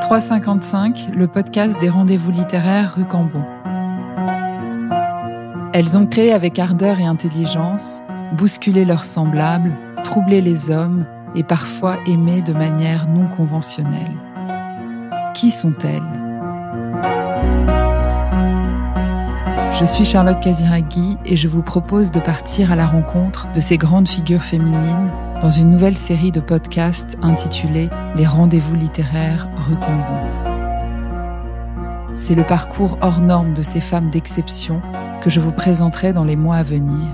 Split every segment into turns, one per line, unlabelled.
355, le podcast des rendez-vous littéraires rue Cambon. Elles ont créé avec ardeur et intelligence, bousculé leurs semblables, troublé les hommes et parfois aimé de manière non conventionnelle. Qui sont-elles ? Je suis Charlotte Casiraghi et je vous propose de partir à la rencontre de ces grandes figures féminines dans une nouvelle série de podcasts intitulée « Les rendez-vous littéraires rue Cambon ». C'est le parcours hors norme de ces femmes d'exception que je vous présenterai dans les mois à venir.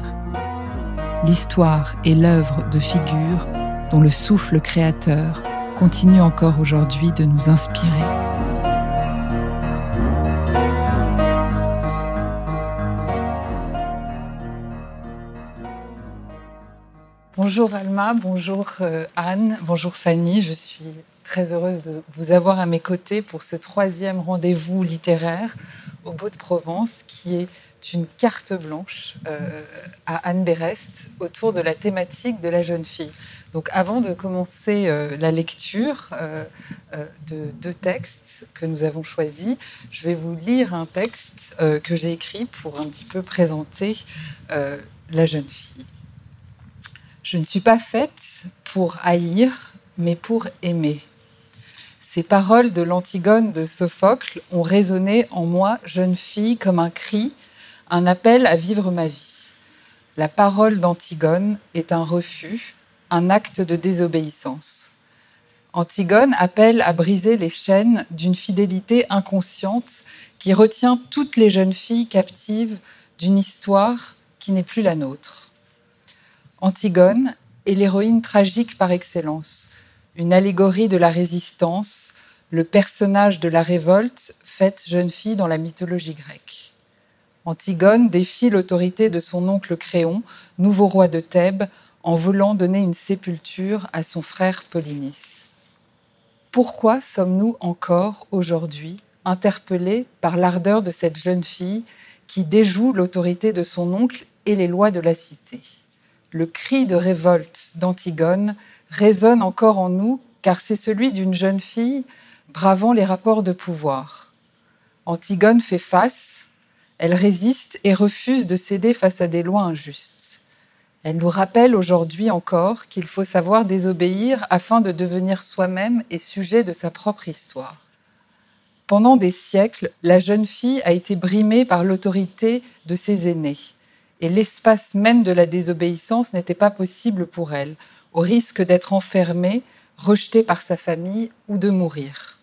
L'histoire et l'œuvre de figures dont le souffle créateur continue encore aujourd'hui de nous inspirer. Bonjour Alma, bonjour Anne, bonjour Fanny. Je suis très heureuse de vous avoir à mes côtés pour ce 3e rendez-vous littéraire au Beau de Provence, qui est une carte blanche à Anne Berest autour de la thématique de la jeune fille. Donc avant de commencer la lecture de 2 textes que nous avons choisis, je vais vous lire un texte que j'ai écrit pour un petit peu présenter la jeune fille. Je ne suis pas faite pour haïr, mais pour aimer. Ces paroles de l'Antigone de Sophocle ont résonné en moi, jeune fille, comme un cri, un appel à vivre ma vie. La parole d'Antigone est un refus, un acte de désobéissance. Antigone appelle à briser les chaînes d'une fidélité inconsciente qui retient toutes les jeunes filles captives d'une histoire qui n'est plus la nôtre. Antigone est l'héroïne tragique par excellence, une allégorie de la résistance, le personnage de la révolte faite jeune fille dans la mythologie grecque. Antigone défie l'autorité de son oncle Créon, nouveau roi de Thèbes, en voulant donner une sépulture à son frère Polynice. Pourquoi sommes-nous encore, aujourd'hui, interpellés par l'ardeur de cette jeune fille qui déjoue l'autorité de son oncle et les lois de la cité ? Le cri de révolte d'Antigone résonne encore en nous, car c'est celui d'une jeune fille bravant les rapports de pouvoir. Antigone fait face, elle résiste et refuse de céder face à des lois injustes. Elle nous rappelle aujourd'hui encore qu'il faut savoir désobéir afin de devenir soi-même et sujet de sa propre histoire. Pendant des siècles, la jeune fille a été brimée par l'autorité de ses aînés. Et l'espace même de la désobéissance n'était pas possible pour elle, au risque d'être enfermée, rejetée par sa famille ou de mourir.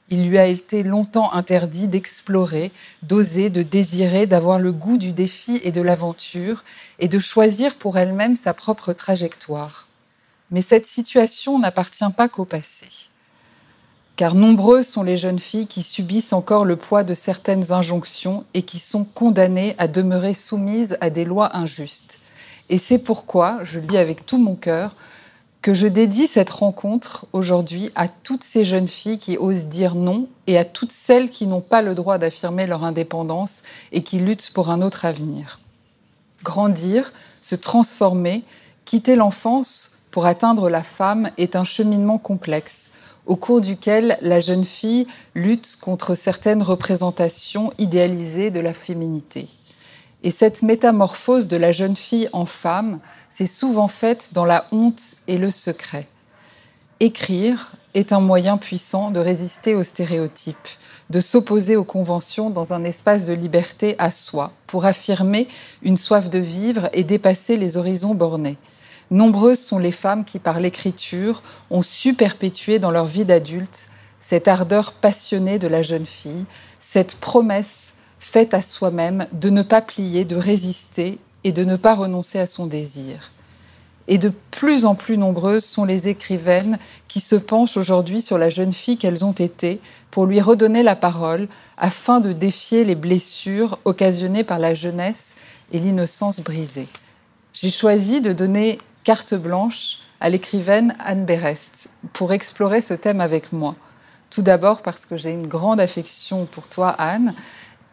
Il lui a été longtemps interdit d'explorer, d'oser, de désirer, d'avoir le goût du défi et de l'aventure, et de choisir pour elle-même sa propre trajectoire. Mais cette situation n'appartient pas qu'au passé. Car nombreuses sont les jeunes filles qui subissent encore le poids de certaines injonctions et qui sont condamnées à demeurer soumises à des lois injustes. Et c'est pourquoi, je le dis avec tout mon cœur, que je dédie cette rencontre aujourd'hui à toutes ces jeunes filles qui osent dire non et à toutes celles qui n'ont pas le droit d'affirmer leur indépendance et qui luttent pour un autre avenir. Grandir, se transformer, quitter l'enfance pour atteindre la femme est un cheminement complexe, au cours duquel la jeune fille lutte contre certaines représentations idéalisées de la féminité. Et cette métamorphose de la jeune fille en femme s'est souvent faite dans la honte et le secret. Écrire est un moyen puissant de résister aux stéréotypes, de s'opposer aux conventions dans un espace de liberté à soi, pour affirmer une soif de vivre et dépasser les horizons bornés. Nombreuses sont les femmes qui, par l'écriture, ont su perpétuer dans leur vie d'adulte cette ardeur passionnée de la jeune fille, cette promesse faite à soi-même de ne pas plier, de résister et de ne pas renoncer à son désir. Et de plus en plus nombreuses sont les écrivaines qui se penchent aujourd'hui sur la jeune fille qu'elles ont été pour lui redonner la parole afin de défier les blessures occasionnées par la jeunesse et l'innocence brisée. J'ai choisi de donner carte blanche à l'écrivaine Anne Berest pour explorer ce thème avec moi. Tout d'abord parce que j'ai une grande affection pour toi, Anne,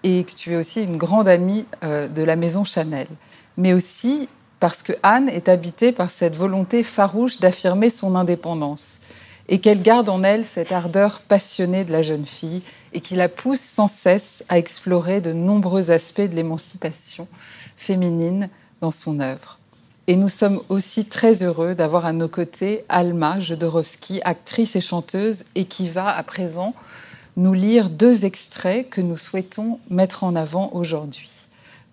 et que tu es aussi une grande amie de la maison Chanel. Mais aussi parce que Anne est habitée par cette volonté farouche d'affirmer son indépendance. et qu'elle garde en elle cette ardeur passionnée de la jeune fille et qui la pousse sans cesse à explorer de nombreux aspects de l'émancipation féminine dans son œuvre. Et nous sommes aussi très heureux d'avoir à nos côtés Alma Jodorowsky, actrice et chanteuse, et qui va à présent nous lire 2 extraits que nous souhaitons mettre en avant aujourd'hui.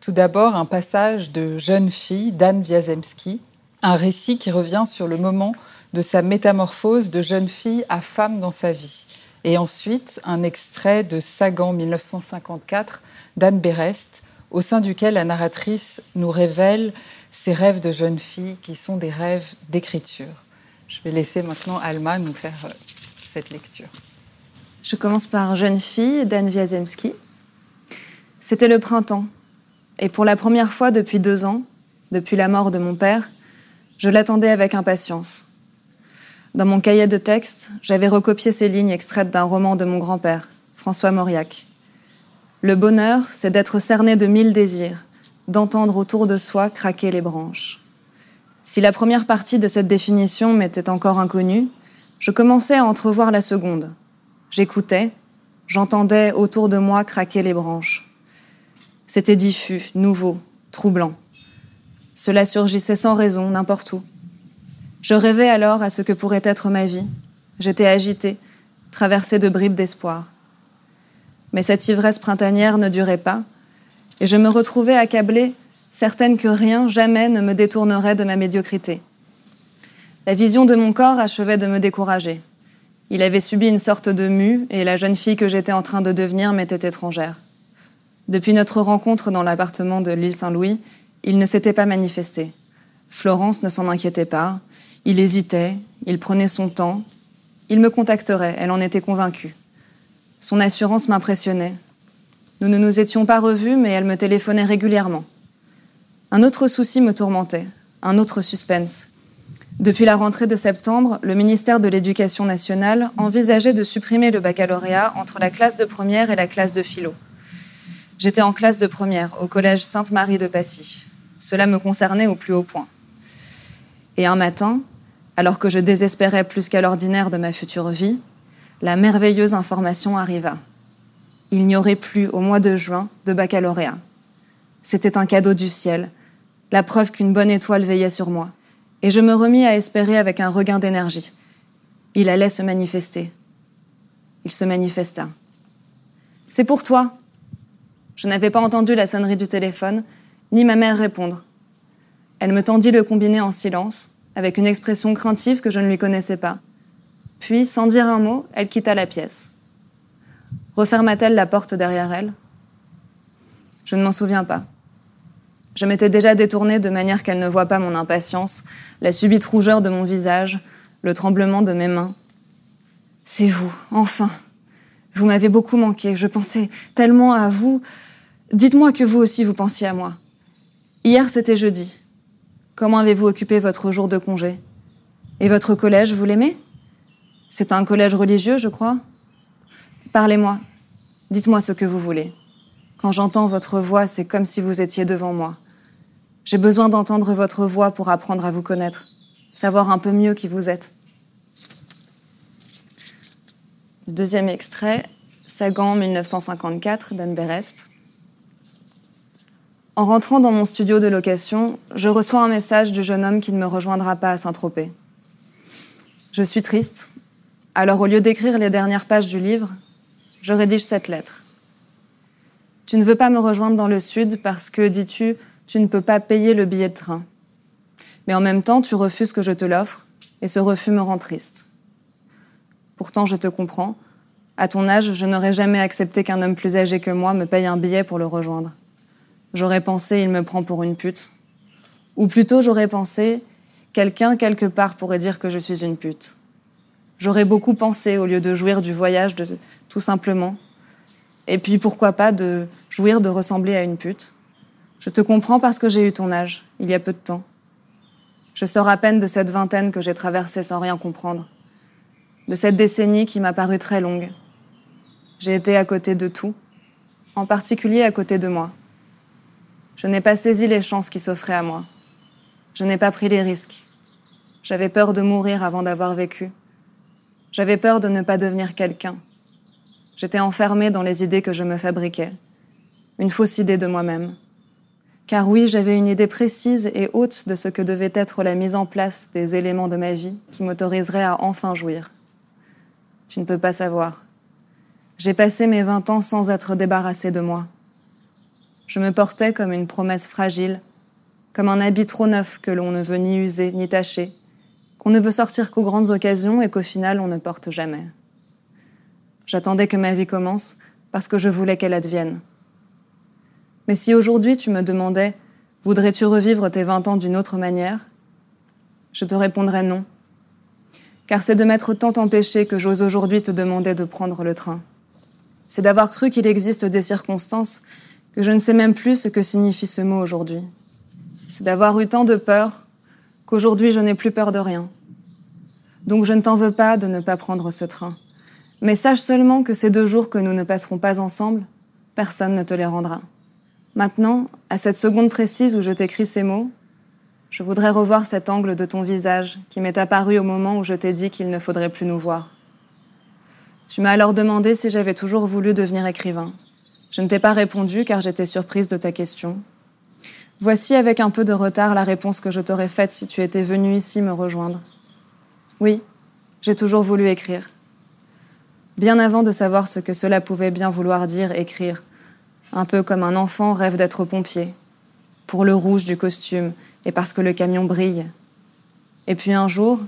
Tout d'abord, un passage de Jeune fille d'Anne Wiazemski, un récit qui revient sur le moment de sa métamorphose de jeune fille à femme dans sa vie. Et ensuite, un extrait de Sagan 1954 d'Anne Berest, au sein duquel la narratrice nous révèle ses rêves de jeune fille qui sont des rêves d'écriture. Je vais laisser maintenant Alma nous faire cette lecture.
Je commence par Jeune fille d'Anne Wiazemski. C'était le printemps. Et pour la première fois depuis 2 ans, depuis la mort de mon père, je l'attendais avec impatience. Dans mon cahier de texte, j'avais recopié ces lignes extraites d'un roman de mon grand-père, François Mauriac. Le bonheur, c'est d'être cerné de 1000 désirs, d'entendre autour de soi craquer les branches. Si la première partie de cette définition m'était encore inconnue, je commençais à entrevoir la seconde. J'écoutais, j'entendais autour de moi craquer les branches. C'était diffus, nouveau, troublant. Cela surgissait sans raison, n'importe où. Je rêvais alors à ce que pourrait être ma vie. J'étais agitée, traversée de bribes d'espoir. Mais cette ivresse printanière ne durait pas, et je me retrouvais accablée, certaine que rien, jamais ne me détournerait de ma médiocrité. La vision de mon corps achevait de me décourager. Il avait subi une sorte de mue, et la jeune fille que j'étais en train de devenir m'était étrangère. Depuis notre rencontre dans l'appartement de l'île Saint-Louis, il ne s'était pas manifesté. Florence ne s'en inquiétait pas. Il hésitait, il prenait son temps. Il me contacterait, elle en était convaincue. Son assurance m'impressionnait. Nous ne nous étions pas revus, mais elle me téléphonait régulièrement. Un autre souci me tourmentait, un autre suspense. Depuis la rentrée de septembre, le ministère de l'Éducation nationale envisageait de supprimer le baccalauréat entre la classe de première et la classe de philo. J'étais en classe de première, au collège Sainte-Marie de Passy. Cela me concernait au plus haut point. Et un matin, alors que je désespérais plus qu'à l'ordinaire de ma future vie, la merveilleuse information arriva. Il n'y aurait plus, au mois de juin, de baccalauréat. C'était un cadeau du ciel, la preuve qu'une bonne étoile veillait sur moi. Et je me remis à espérer avec un regain d'énergie. Il allait se manifester. Il se manifesta. « C'est pour toi !» Je n'avais pas entendu la sonnerie du téléphone, ni ma mère répondre. Elle me tendit le combiné en silence, avec une expression craintive que je ne lui connaissais pas. Puis, sans dire un mot, elle quitta la pièce. Referma-t-elle la porte derrière elle ? Je ne m'en souviens pas. Je m'étais déjà détournée de manière qu'elle ne voie pas mon impatience, la subite rougeur de mon visage, le tremblement de mes mains. « C'est vous, enfin ! Vous m'avez beaucoup manqué, je pensais tellement à vous. Dites-moi que vous aussi vous pensiez à moi. Hier, c'était jeudi. Comment avez-vous occupé votre jour de congé ? Et votre collège, vous l'aimez ? C'est un collège religieux, je crois ? Parlez-moi. Dites-moi ce que vous voulez. Quand j'entends votre voix, c'est comme si vous étiez devant moi. J'ai besoin d'entendre votre voix pour apprendre à vous connaître, savoir un peu mieux qui vous êtes. » Le deuxième extrait, Sagan 1954 d'Anne Berest. En rentrant dans mon studio de location, je reçois un message du jeune homme qui ne me rejoindra pas à Saint-Tropez. Je suis triste, alors au lieu d'écrire les dernières pages du livre, je rédige cette lettre. Tu ne veux pas me rejoindre dans le sud parce que, dis-tu, tu ne peux pas payer le billet de train. Mais en même temps, tu refuses que je te l'offre, et ce refus me rend triste. Pourtant, je te comprends. À ton âge, je n'aurais jamais accepté qu'un homme plus âgé que moi me paye un billet pour le rejoindre. J'aurais pensé, il me prend pour une pute. Ou plutôt, j'aurais pensé, quelqu'un quelque part pourrait dire que je suis une pute. J'aurais beaucoup pensé, au lieu de jouir du voyage, tout simplement. Et puis, pourquoi pas de jouir de ressembler à une pute. Je te comprends parce que j'ai eu ton âge, il y a peu de temps. Je sors à peine de cette vingtaine que j'ai traversée sans rien comprendre. De cette décennie qui m'a paru très longue. J'ai été à côté de tout, en particulier à côté de moi. Je n'ai pas saisi les chances qui s'offraient à moi. Je n'ai pas pris les risques. J'avais peur de mourir avant d'avoir vécu. J'avais peur de ne pas devenir quelqu'un. J'étais enfermée dans les idées que je me fabriquais. Une fausse idée de moi-même. Car oui, j'avais une idée précise et haute de ce que devait être la mise en place des éléments de ma vie qui m'autoriseraient à enfin jouir. Tu ne peux pas savoir. J'ai passé mes 20 ans sans être débarrassée de moi. Je me portais comme une promesse fragile, comme un habit trop neuf que l'on ne veut ni user ni tâcher, qu'on ne veut sortir qu'aux grandes occasions et qu'au final on ne porte jamais. J'attendais que ma vie commence parce que je voulais qu'elle advienne. Mais si aujourd'hui tu me demandais « Voudrais-tu revivre tes 20 ans d'une autre manière ?» je te répondrais non. Car c'est de m'être tant empêchée que j'ose aujourd'hui te demander de prendre le train. C'est d'avoir cru qu'il existe des circonstances que je ne sais même plus ce que signifie ce mot aujourd'hui. C'est d'avoir eu tant de peur qu'aujourd'hui je n'ai plus peur de rien. Donc je ne t'en veux pas de ne pas prendre ce train. Mais sache seulement que ces 2 jours que nous ne passerons pas ensemble, personne ne te les rendra. Maintenant, à cette seconde précise où je t'écris ces mots, je voudrais revoir cet angle de ton visage qui m'est apparu au moment où je t'ai dit qu'il ne faudrait plus nous voir. Tu m'as alors demandé si j'avais toujours voulu devenir écrivain. Je ne t'ai pas répondu car j'étais surprise de ta question. Voici avec un peu de retard la réponse que je t'aurais faite si tu étais venu ici me rejoindre. Oui, j'ai toujours voulu écrire. Bien avant de savoir ce que cela pouvait bien vouloir dire écrire, un peu comme un enfant rêve d'être pompier, pour le rouge du costume et parce que le camion brille. Et puis un jour,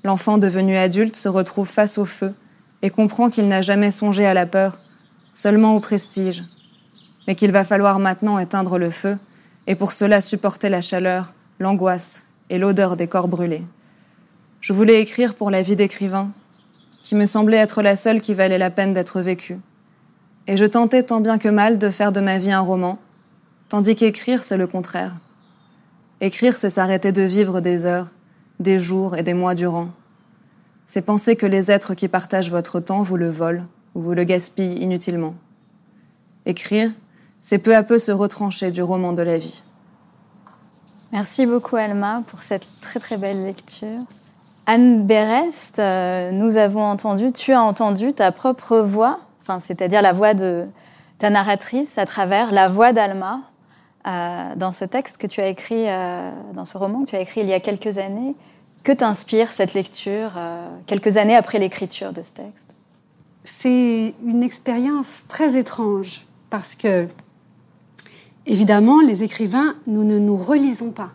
l'enfant devenu adulte se retrouve face au feu et comprend qu'il n'a jamais songé à la peur, seulement au prestige, mais qu'il va falloir maintenant éteindre le feu et pour cela supporter la chaleur, l'angoisse et l'odeur des corps brûlés. Je voulais écrire pour la vie d'écrivain, qui me semblait être la seule qui valait la peine d'être vécue. Et je tentais tant bien que mal de faire de ma vie un roman, tandis qu'écrire, c'est le contraire. Écrire, c'est s'arrêter de vivre des heures, des jours et des mois durant. C'est penser que les êtres qui partagent votre temps vous le volent ou vous le gaspillent inutilement. Écrire, c'est peu à peu se retrancher du roman de la vie.
Merci beaucoup Alma pour cette très très belle lecture. Anne Berest, tu as entendu ta propre voix, c'est-à-dire la voix de ta narratrice à travers la voix d'Alma dans ce texte que tu as écrit, dans ce roman que tu as écrit il y a quelques années. Que t'inspire cette lecture quelques années après l'écriture de ce texte ?
C'est une expérience très étrange parce que, évidemment, les écrivains, nous ne nous relisons pas.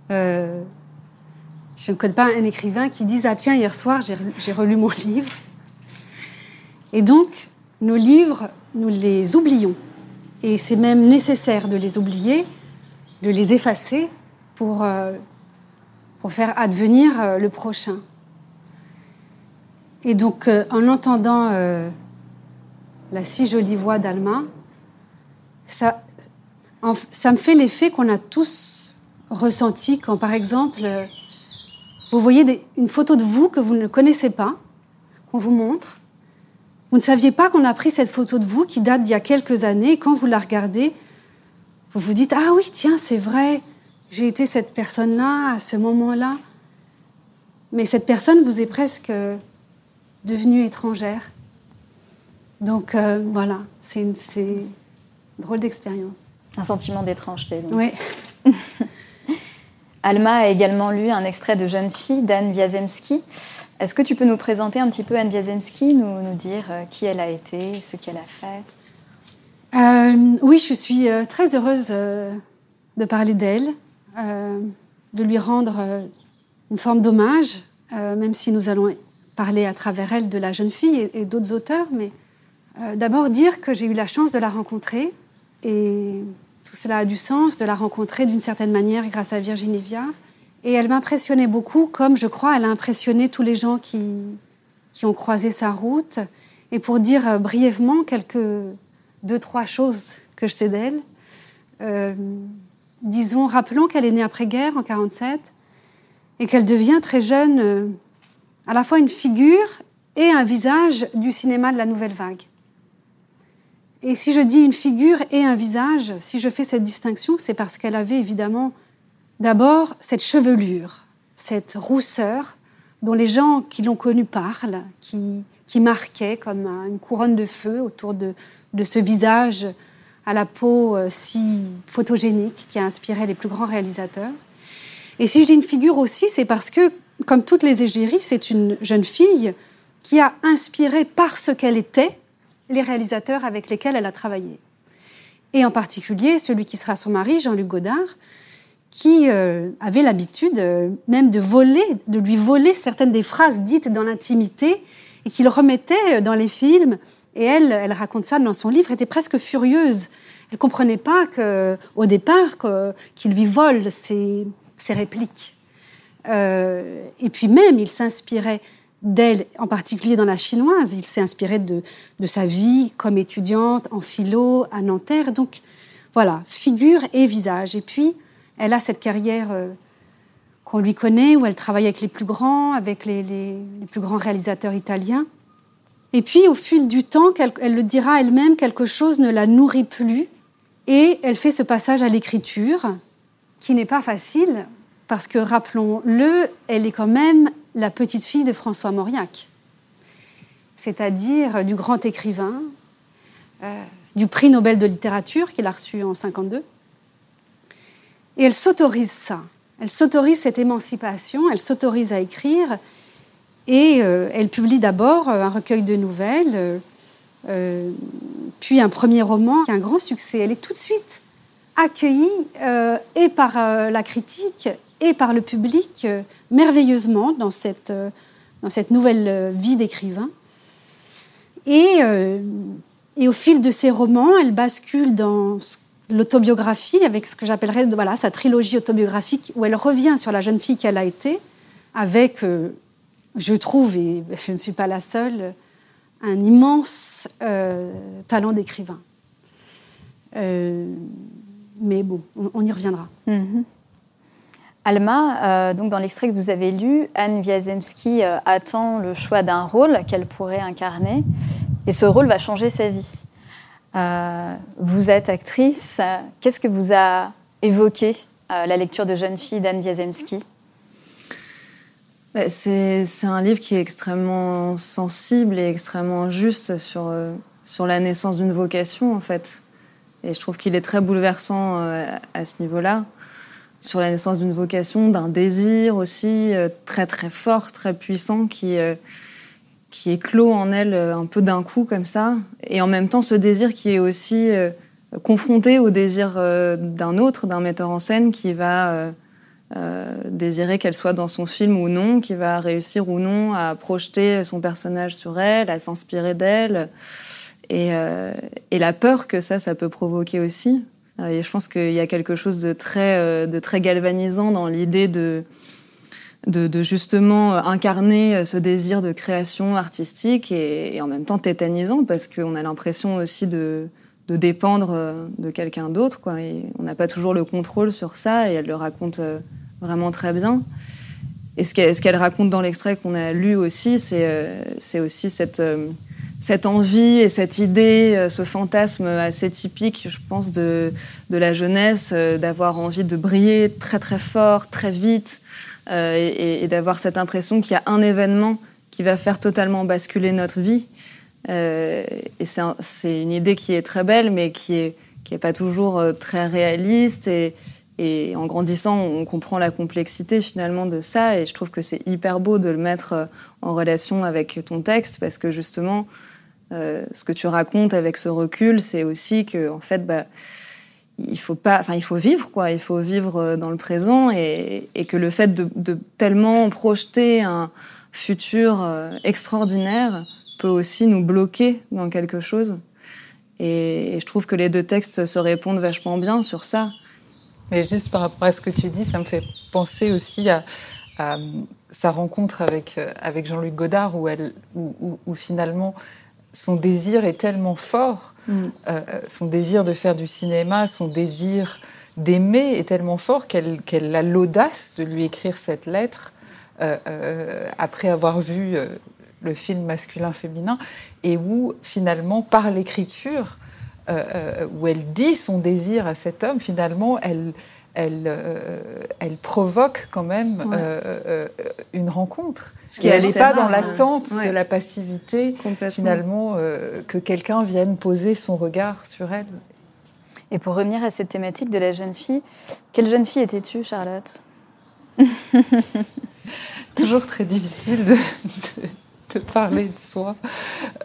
Je ne connais pas un écrivain qui dise « Ah tiens, hier soir, j'ai relu mon livre ». Et donc, nos livres, nous les oublions. Et c'est même nécessaire de les oublier, de les effacer pour faire advenir le prochain. Et donc, en entendant la si jolie voix d'Alma, ça me fait l'effet qu'on a tous ressenti quand, par exemple, vous voyez une photo de vous que vous ne connaissez pas, qu'on vous montre. Vous ne saviez pas qu'on a pris cette photo de vous qui date d'il y a quelques années. Quand vous la regardez, vous vous dites « Ah oui, tiens, c'est vrai, j'ai été cette personne-là à ce moment-là. » Mais cette personne vous est presque devenue étrangère. Donc voilà, c'est une drôle d'expérience.
Un sentiment d'étrangeté. Donc.
Oui.
Alma a également lu un extrait de Jeune fille d'Anne Wiazemsky. Est-ce que tu peux nous présenter un petit peu Anne Wiazemsky, nous dire qui elle a été, ce qu'elle a fait ?
Oui, je suis très heureuse de parler d'elle, de lui rendre une forme d'hommage, même si nous allons parler à travers elle de la jeune fille et d'autres auteurs, mais d'abord dire que j'ai eu la chance de la rencontrer et tout cela a du sens, de la rencontrer d'une certaine manière grâce à Virginie Viard. Et elle m'impressionnait beaucoup, comme je crois elle a impressionné tous les gens qui ont croisé sa route. Et pour dire brièvement 2-3 choses que je sais d'elle, disons, rappelons qu'elle est née après-guerre, en 1947, et qu'elle devient très jeune à la fois une figure et un visage du cinéma de la Nouvelle Vague. Et si je dis une figure et un visage, si je fais cette distinction, c'est parce qu'elle avait évidemment d'abord cette chevelure, cette rousseur dont les gens qui l'ont connu parlent, qui marquait comme une couronne de feu autour de ce visage à la peau si photogénique qui a inspiré les plus grands réalisateurs. Et si je dis une figure aussi, c'est parce que, comme toutes les égéries, c'est une jeune fille qui a inspiré par ce qu'elle était les réalisateurs avec lesquels elle a travaillé. Et en particulier celui qui sera son mari, Jean-Luc Godard, qui avait l'habitude même de lui voler certaines des phrases dites dans l'intimité et qu'il remettait dans les films. Et elle raconte ça dans son livre, était presque furieuse. Elle ne comprenait pas au départ qu'il lui vole ses répliques. Et puis même, il s'inspirait d'elle, en particulier dans La Chinoise. Il s'est inspiré de sa vie comme étudiante en philo à Nanterre. Donc voilà, figure et visage. Et puis, elle a cette carrière qu'on lui connaît, où elle travaille avec les plus grands, avec les plus grands réalisateurs italiens. Et puis, au fil du temps, elle le dira elle-même, quelque chose ne la nourrit plus. Et elle fait ce passage à l'écriture, qui n'est pas facile, parce que, rappelons-le, elle est quand même la petite fille de François Mauriac, c'est-à-dire du grand écrivain, du prix Nobel de littérature qu'il a reçu en 1952. Et elle s'autorise ça. Elle s'autorise cette émancipation, elle s'autorise à écrire, et elle publie d'abord un recueil de nouvelles, puis un premier roman qui a un grand succès. Elle est tout de suite accueillie et par la critique et par le public merveilleusement dans cette nouvelle vie d'écrivain. Et au fil de ses romans, elle bascule dans l'autobiographie avec ce que j'appellerais sa trilogie autobiographique, où elle revient sur la jeune fille qu'elle a été, avec, je trouve, et je ne suis pas la seule, un immense talent d'écrivain. Mais bon, on y reviendra.
Mm-hmm. Alma, donc dans l'extrait que vous avez lu, Anne Wiazemsky attend le choix d'un rôle qu'elle pourrait incarner, et ce rôle va changer sa vie. Vous êtes actrice. Qu'est-ce que vous a évoqué la lecture de Jeune fille d'Anne Wiazemsky ?
C'est un livre qui est extrêmement sensible et extrêmement juste sur la naissance d'une vocation, en fait. Et je trouve qu'il est très bouleversant à ce niveau-là. Sur la naissance d'une vocation, d'un désir aussi très très fort, très puissant, qui éclot en elle un peu d'un coup comme ça. Et en même temps, ce désir qui est aussi confronté au désir d'un autre, d'un metteur en scène qui va désirer qu'elle soit dans son film ou non, qui va réussir ou non à projeter son personnage sur elle, à s'inspirer d'elle. Et la peur que ça peut provoquer aussi. Et je pense qu'il y a quelque chose de très galvanisant dans l'idée de justement incarner ce désir de création artistique et en même temps tétanisant, parce qu'on a l'impression aussi de dépendre de quelqu'un d'autre, quoi. Et on n'a pas toujours le contrôle sur ça, et elle le raconte vraiment très bien. Et ce qu'elle raconte dans l'extrait qu'on a lu aussi, c'est aussi cette envie et cette idée, ce fantasme assez typique, je pense, de la jeunesse, d'avoir envie de briller très très fort, très vite, et d'avoir cette impression qu'il y a un événement qui va faire totalement basculer notre vie. Et c'est une idée qui est très belle, mais qui est pas toujours très réaliste. Et en grandissant, on comprend la complexité finalement de ça. Et je trouve que c'est hyper beau de le mettre en relation avec ton texte, parce que justement, ce que tu racontes avec ce recul, c'est aussi que, en fait, il faut vivre, quoi. Il faut vivre dans le présent, et que le fait de tellement projeter un futur extraordinaire peut aussi nous bloquer dans quelque chose. Et je trouve que les deux textes se répondent vachement bien sur ça.
Mais juste par rapport à ce que tu dis, ça me fait penser aussi à sa rencontre avec Jean-Luc Godard, où finalement son désir est tellement fort, son désir de faire du cinéma, son désir d'aimer est tellement fort qu'elle a l'audace de lui écrire cette lettre après avoir vu le film masculin-féminin, et où finalement, par l'écriture, où elle dit son désir à cet homme, finalement, elle elle provoque quand même une rencontre.
Ce qui
elle n'est pas
rare,
dans l'attente
ouais.
de la passivité, finalement, que quelqu'un vienne poser son regard sur elle.
Et pour revenir à cette thématique de la jeune fille, quelle jeune fille étais-tu, Charlotte ?
Toujours très difficile de parler de soi.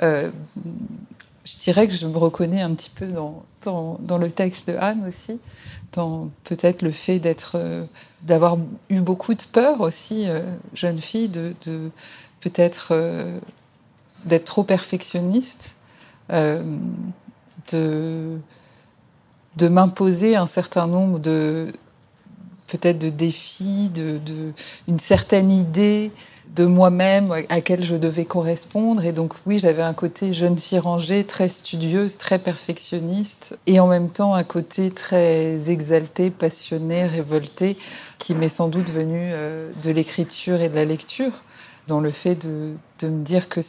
Je dirais que je me reconnais un petit peu dans le texte de Anne aussi, dans peut-être le fait d'avoir eu beaucoup de peur aussi, jeune fille, peut-être d'être trop perfectionniste, de m'imposer un certain nombre peut-être de défis, une certaine idée de moi-même à laquelle je devais correspondre. Et donc oui, j'avais un côté jeune fille rangée, très studieuse, très perfectionniste, et en même temps un côté très exalté, passionné, révolté, qui m'est sans doute venu de l'écriture et de la lecture, dans le fait de me dire que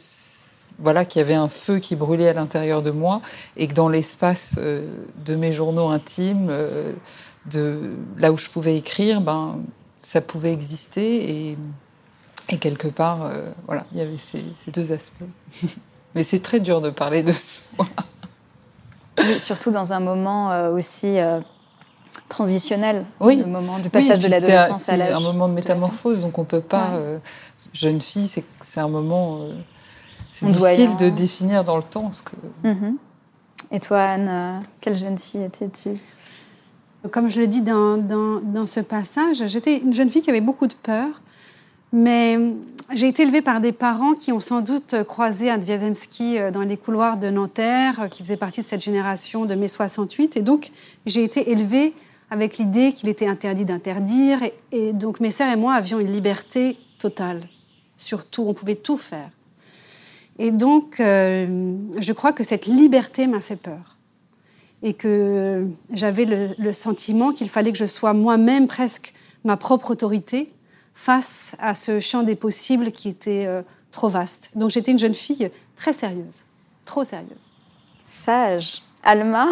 voilà, qu'il y avait un feu qui brûlait à l'intérieur de moi, et que dans l'espace de mes journaux intimes, de là où je pouvais écrire, ça pouvait exister, et quelque part, voilà, il y avait ces deux aspects. Mais c'est très dur de parler de soi.
Oui, surtout dans un moment aussi transitionnel,
oui.
Le moment du passage de l'adolescence à l'âge.
C'est un moment de métamorphose, donc on ne peut pas... jeune fille, c'est un moment... c'est difficile de définir dans le temps.
Et toi, Anne, quelle jeune fille étais-tu ?
Comme je le dis dans ce passage, j'étais une jeune fille qui avait beaucoup de peur, mais j'ai été élevée par des parents qui ont sans doute croisé Anne Wiazemsky dans les couloirs de Nanterre, qui faisait partie de cette génération de mai 68. Et donc, j'ai été élevée avec l'idée qu'il était interdit d'interdire. Et donc, mes sœurs et moi avions une liberté totale. Surtout, on pouvait tout faire. Et donc, je crois que cette liberté m'a fait peur. Et que j'avais le sentiment qu'il fallait que je sois moi-même presque ma propre autorité face à ce champ des possibles qui était trop vaste. Donc j'étais une jeune fille très sérieuse, trop sérieuse.
Sage. Alma ?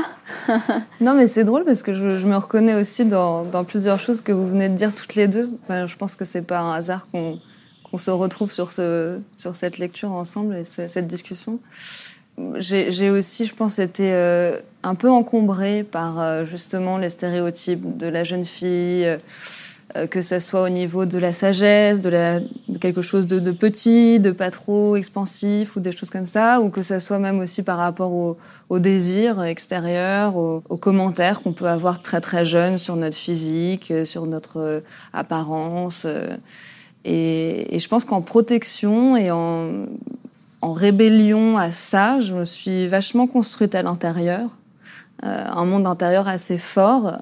Non, mais c'est drôle parce que je me reconnais aussi dans plusieurs choses que vous venez de dire toutes les deux. Enfin, je pense que c'est pas un hasard qu'on se retrouve sur cette lecture ensemble et cette discussion. J'ai aussi, je pense, été un peu encombrée par justement les stéréotypes de la jeune fille, que ça soit au niveau de la sagesse, de quelque chose de petit, de pas trop expansif ou des choses comme ça, ou que ça soit même aussi par rapport au désir extérieur, aux commentaires qu'on peut avoir très très jeune sur notre physique, sur notre apparence. Et je pense qu'en protection et en rébellion à ça, je me suis vachement construite à l'intérieur, un monde intérieur assez fort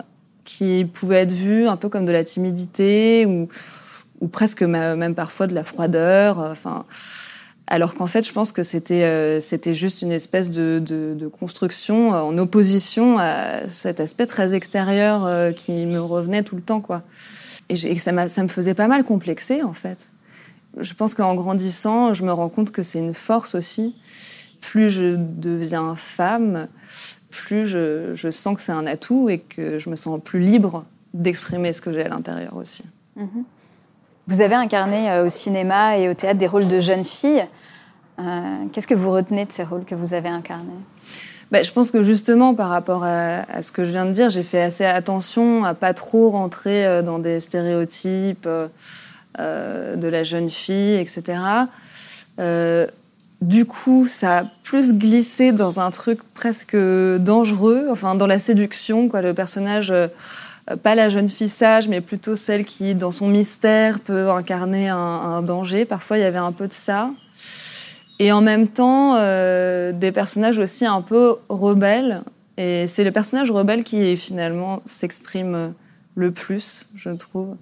qui pouvait être vu un peu comme de la timidité ou presque même parfois de la froideur. Alors qu'en fait, je pense que c'était juste une espèce de construction en opposition à cet aspect très extérieur qui me revenait tout le temps, quoi. Et ça me faisait pas mal complexer, en fait. Je pense qu'en grandissant, je me rends compte que c'est une force aussi. Plus je deviens femme, plus je sens que c'est un atout et que je me sens plus libre d'exprimer ce que j'ai à l'intérieur aussi.
Vous avez incarné au cinéma et au théâtre des rôles de jeunes filles. Qu'est-ce que vous retenez de ces rôles que vous avez incarnés ?
Je pense que justement, par rapport à ce que je viens de dire, j'ai fait assez attention à pas trop rentrer dans des stéréotypes de la jeune fille, etc. Du coup, ça a plus glissé dans un truc presque dangereux, enfin dans la séduction, quoi. Le personnage, pas la jeune fille sage, mais plutôt celle qui, dans son mystère, peut incarner un danger. Parfois, il y avait un peu de ça. Et en même temps, des personnages aussi un peu rebelles. Et c'est le personnage rebelle qui, finalement, s'exprime le plus, je trouve.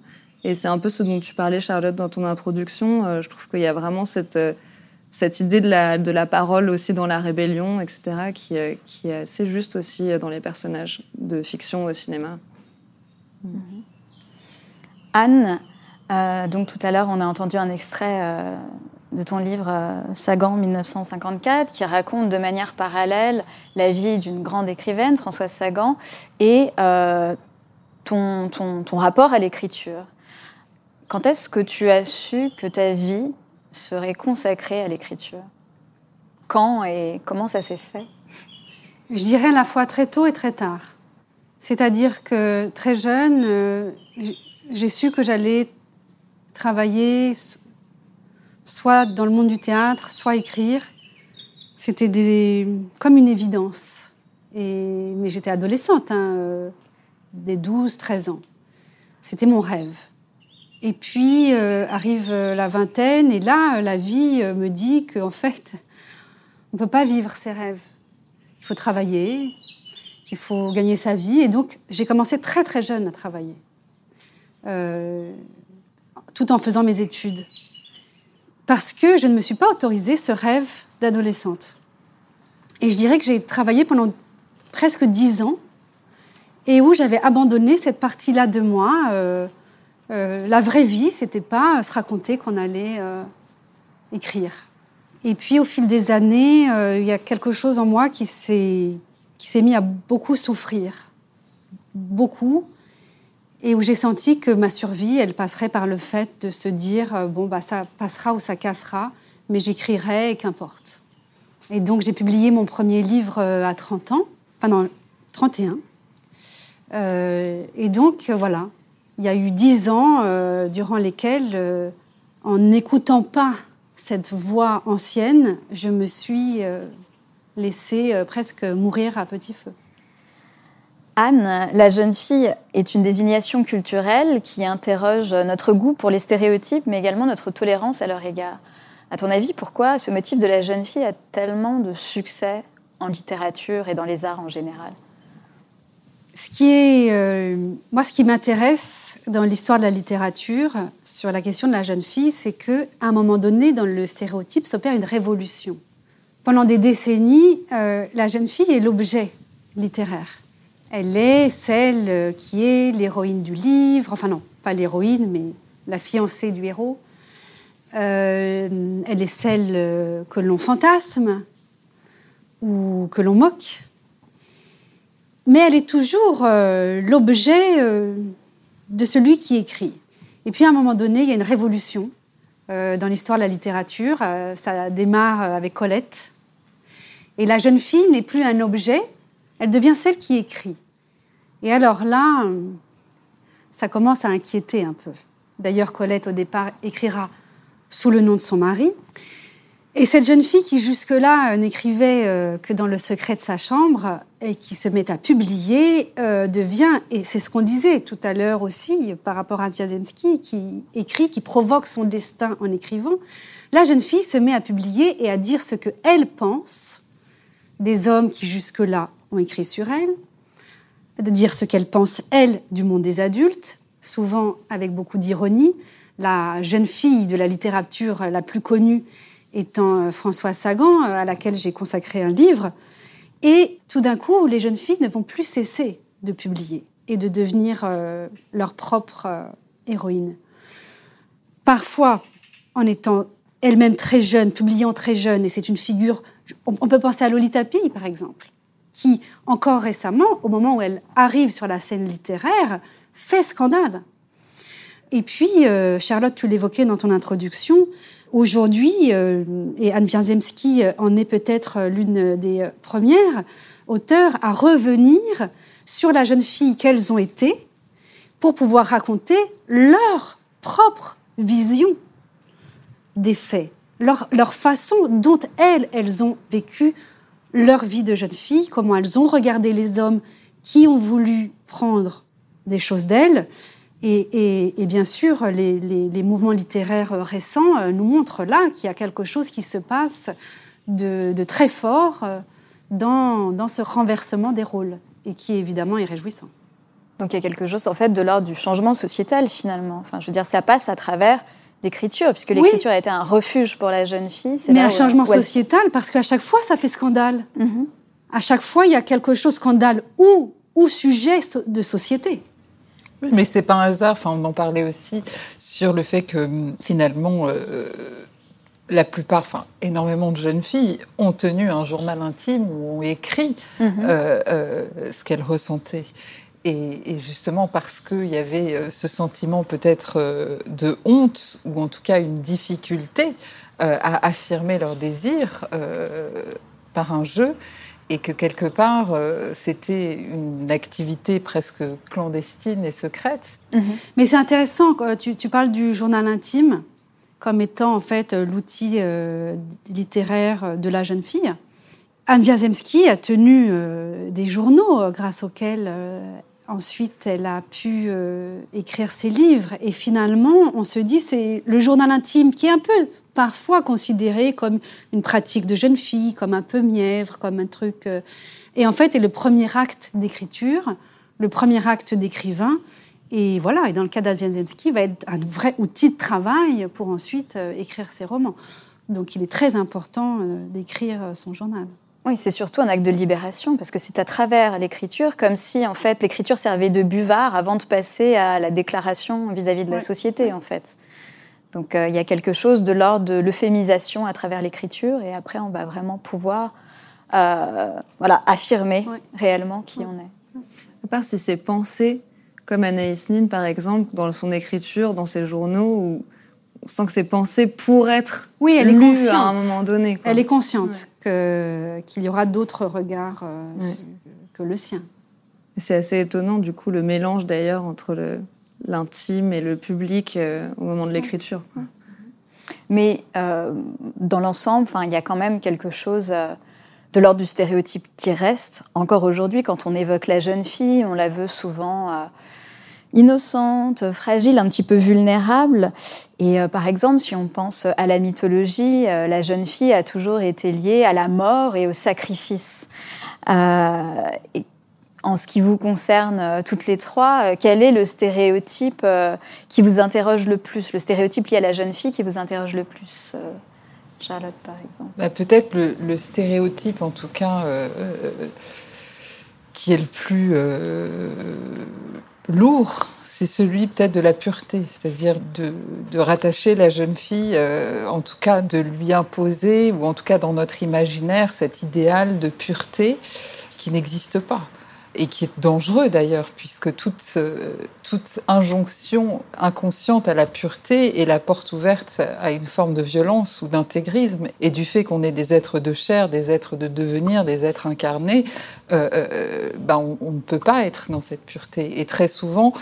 Et c'est un peu ce dont tu parlais, Charlotte, dans ton introduction. Je trouve qu'il y a vraiment cette idée de la parole aussi dans la rébellion, etc., qui est assez juste aussi dans les personnages de fiction au cinéma.
Anne, donc tout à l'heure, on a entendu un extrait de ton livre Sagan 1954, qui raconte de manière parallèle la vie d'une grande écrivaine, Françoise Sagan, et ton rapport à l'écriture. Quand est-ce que tu as su que ta vie serait consacrée à l'écriture ? Quand et comment ça s'est fait ?
Je dirais à la fois très tôt et très tard. C'est-à-dire que très jeune, j'ai su que j'allais travailler soit dans le monde du théâtre, soit écrire. C'était comme une évidence. Mais j'étais adolescente, des 12-13 ans. C'était mon rêve. Et puis arrive la vingtaine, et là, la vie me dit qu'en fait, on ne peut pas vivre ses rêves. Il faut travailler, qu'il faut gagner sa vie. Et donc, j'ai commencé très, très jeune à travailler, tout en faisant mes études. Parce que je ne me suis pas autorisé ce rêve d'adolescente. Et je dirais que j'ai travaillé pendant presque 10 ans, et où j'avais abandonné cette partie-là de moi. La vraie vie, c'était pas se raconter qu'on allait écrire. Et puis, au fil des années, il y a quelque chose en moi qui s'est mis à beaucoup souffrir. Beaucoup. Et où j'ai senti que ma survie, elle passerait par le fait de se dire ça passera ou ça cassera, mais j'écrirai et qu'importe. Et donc, j'ai publié mon premier livre à 30 ans, enfin non, 31. Et donc, voilà, il y a eu 10 ans durant lesquels, en n'écoutant pas cette voix ancienne, je me suis laissée presque mourir à petit feu.
Anne, la jeune fille est une désignation culturelle qui interroge notre goût pour les stéréotypes, mais également notre tolérance à leur égard. À ton avis, pourquoi ce motif de la jeune fille a tellement de succès en littérature et dans les arts en général ?
Ce qui m'intéresse dans l'histoire de la littérature, sur la question de la jeune fille, c'est qu'à un moment donné, dans le stéréotype, s'opère une révolution. Pendant des décennies, la jeune fille est l'objet littéraire. Elle est celle qui est l'héroïne du livre, enfin non, pas l'héroïne, mais la fiancée du héros. Elle est celle que l'on fantasme ou que l'on moque. Mais elle est toujours l'objet de celui qui écrit. Et puis, à un moment donné, il y a une révolution dans l'histoire de la littérature. Ça démarre avec Colette. Et la jeune fille n'est plus un objet, elle devient celle qui écrit. Et alors là, ça commence à inquiéter un peu. D'ailleurs, Colette, au départ, écrira sous le nom de son mari. Et cette jeune fille qui, jusque-là, n'écrivait que dans le secret de sa chambre et qui se met à publier, devient, et c'est ce qu'on disait tout à l'heure aussi par rapport à Wiazemsky, qui écrit, qui provoque son destin en écrivant, la jeune fille se met à publier et à dire ce qu'elle pense des hommes qui, jusque-là, ont écrit sur elle, de dire ce qu'elle pense, elle, du monde des adultes, souvent avec beaucoup d'ironie. La jeune fille de la littérature la plus connue étant Françoise Sagan, à laquelle j'ai consacré un livre. Et tout d'un coup, les jeunes filles ne vont plus cesser de publier et de devenir leur propre héroïne. Parfois, en étant elle-même très jeune, publiant très jeune, et c'est une figure... On peut penser à Lolita Pille, par exemple, qui, encore récemment, au moment où elle arrive sur la scène littéraire, fait scandale. Et puis, Charlotte, tu l'évoquais dans ton introduction, aujourd'hui, et Anne Wiazemsky en est peut-être l'une des premières auteurs à revenir sur la jeune fille qu'elles ont été pour pouvoir raconter leur propre vision des faits, leur façon dont elles ont vécu leur vie de jeune fille, comment elles ont regardé les hommes qui ont voulu prendre des choses d'elles. Et bien sûr, les mouvements littéraires récents nous montrent là qu'il y a quelque chose qui se passe de très fort dans ce renversement des rôles, et qui évidemment est réjouissant.
Donc il y a quelque chose en fait de l'ordre du changement sociétal finalement. Enfin, je veux dire, ça passe à travers l'écriture, puisque l'écriture a été un refuge pour la jeune fille.
Mais un changement sociétal, parce qu'à chaque fois, ça fait scandale. Mm-hmm. À chaque fois, il y a quelque chose, scandale ou sujet de société.
Oui, mais c'est pas un hasard. Enfin, on en parlait aussi sur le fait que finalement, la plupart, énormément de jeunes filles ont tenu un journal intime où ont écrit ce qu'elles ressentaient. Et justement parce qu'il y avait ce sentiment peut-être de honte, ou en tout cas une difficulté à affirmer leur désir par un jeu, et que quelque part, c'était une activité presque clandestine et secrète.
Mais c'est intéressant, tu parles du journal intime comme étant en fait l'outil littéraire de la jeune fille. Anne Wiazemsky a tenu des journaux grâce auxquels ensuite elle a pu écrire ses livres. Et finalement, on se dit c'est le journal intime qui est un peu parfois considéré comme une pratique de jeune fille, comme un peu mièvre, comme un truc... Et en fait, est le premier acte d'écriture, le premier acte d'écrivain. Et voilà, et dans le cas d'Anne Wiazemsky, va être un vrai outil de travail pour ensuite écrire ses romans. Donc il est très important d'écrire son journal.
Oui, c'est surtout un acte de libération, parce que c'est à travers l'écriture, comme si en fait l'écriture servait de buvard avant de passer à la déclaration vis-à-vis de la société, en fait. Donc il y a quelque chose de l'ordre de l'euphémisation à travers l'écriture, et après on va vraiment pouvoir affirmer réellement qui on est.
À part si c'est pensé, comme Anaïs Nin, par exemple, dans son écriture, dans ses journaux, où on sent que c'est pensé pour être
elle est
lu
consciente.
À un moment donné.
Elle est consciente qu'il y aura d'autres regards que le sien.
Et c'est assez étonnant, du coup, le mélange d'ailleurs entre l'intime et le public au moment de l'écriture.
Mais dans l'ensemble, il y a quand même quelque chose de l'ordre du stéréotype qui reste. Encore aujourd'hui, quand on évoque la jeune fille, on la veut souvent innocente, fragile, un petit peu vulnérable. Et par exemple, si on pense à la mythologie, la jeune fille a toujours été liée à la mort et au sacrifice. Et en ce qui vous concerne toutes les trois, quel est le stéréotype qui vous interroge le plus, le stéréotype lié à la jeune fille qui vous interroge le plus Charlotte, par exemple.
Peut-être le stéréotype, en tout cas, qui est le plus lourd, c'est celui peut-être de la pureté, c'est-à-dire de rattacher la jeune fille, en tout cas de lui imposer, ou en tout cas dans notre imaginaire, cet idéal de pureté qui n'existe pas. Et qui est dangereux d'ailleurs, puisque toute injonction inconsciente à la pureté est la porte ouverte à une forme de violence ou d'intégrisme. Et du fait qu'on est des êtres de chair, des êtres de devenir, des êtres incarnés, on ne peut pas être dans cette pureté. Et très souvent,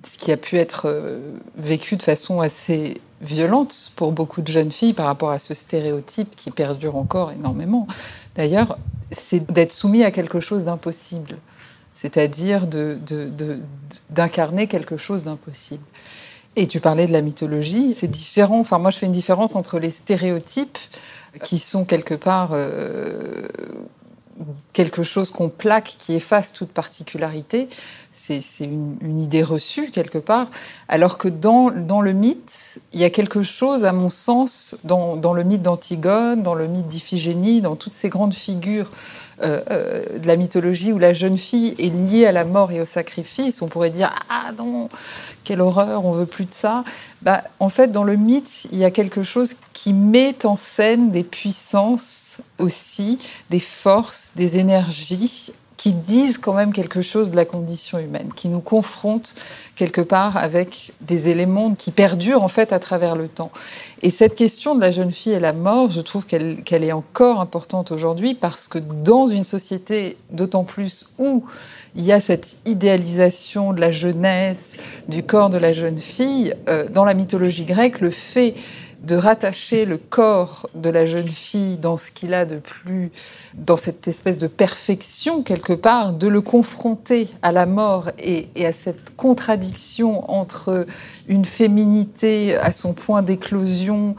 ce qui a pu être vécu de façon assez violente pour beaucoup de jeunes filles par rapport à ce stéréotype qui perdure encore énormément, d'ailleurs, c'est d'être soumis à quelque chose d'impossible. C'est-à-dire d'incarner quelque chose d'impossible. Et tu parlais de la mythologie, c'est différent. Enfin, moi, je fais une différence entre les stéréotypes, qui sont quelque part quelque chose qu'on plaque, qui efface toute particularité. C'est une idée reçue, quelque part. Alors que dans le mythe, il y a quelque chose, à mon sens, dans le mythe d'Antigone, dans le mythe d'Iphigénie, dans toutes ces grandes figures de la mythologie où la jeune fille est liée à la mort et au sacrifice. On pourrait dire « Ah non, quelle horreur, on veut plus de ça ». En fait, dans le mythe, il y a quelque chose qui met en scène des puissances aussi, des forces, des énergies qui disent quand même quelque chose de la condition humaine, qui nous confrontent quelque part avec des éléments qui perdurent en fait à travers le temps. Et cette question de la jeune fille et la mort, je trouve qu'elle est encore importante aujourd'hui, parce que dans une société d'autant plus où il y a cette idéalisation de la jeunesse, du corps de la jeune fille, dans la mythologie grecque, le fait de rattacher le corps de la jeune fille dans ce qu'il a de plus, dans cette espèce de perfection quelque part, de le confronter à la mort et à cette contradiction entre une féminité à son point d'éclosion,